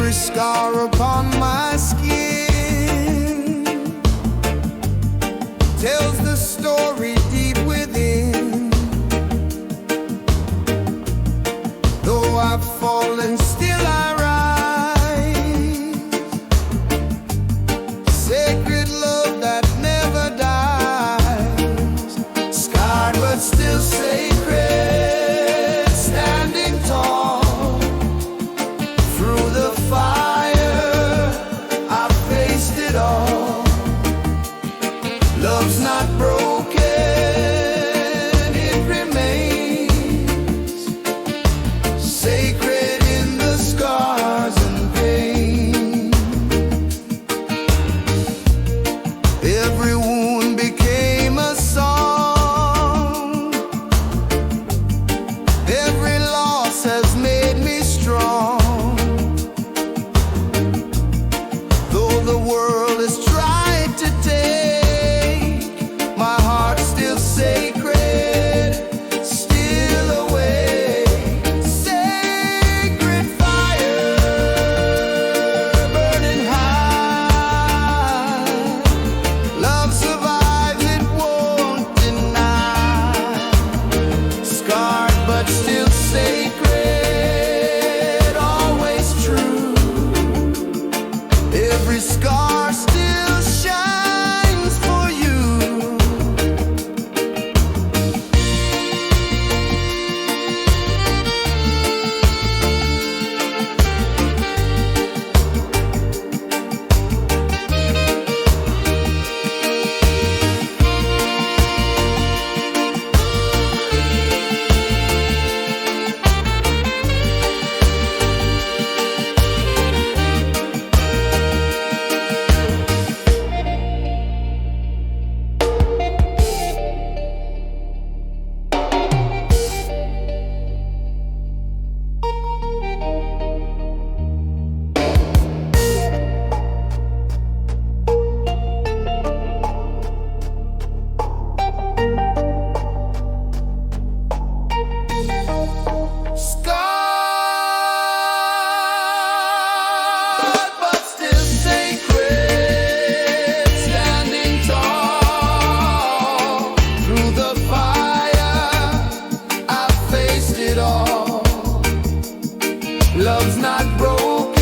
Every scar upon my skin tells the story deep within. Though I've fallen, still I rise. Sacred love that never dies. Scarred but still sacred, standing tall. Through the fire, I faced it all. Love's not broken, it remains sacred in the scars and pain. Every wound became a song. Every loss has made me strong. Though the world has tried to take, my heart's still sacred, still awake. Sacred fire, burning high. Love survives, it won't deny. Scarred but still sacred, always true. Every scar still shines for you. Scarred but still sacred, standing tall. Through the fire, I faced it all. Love's not broken,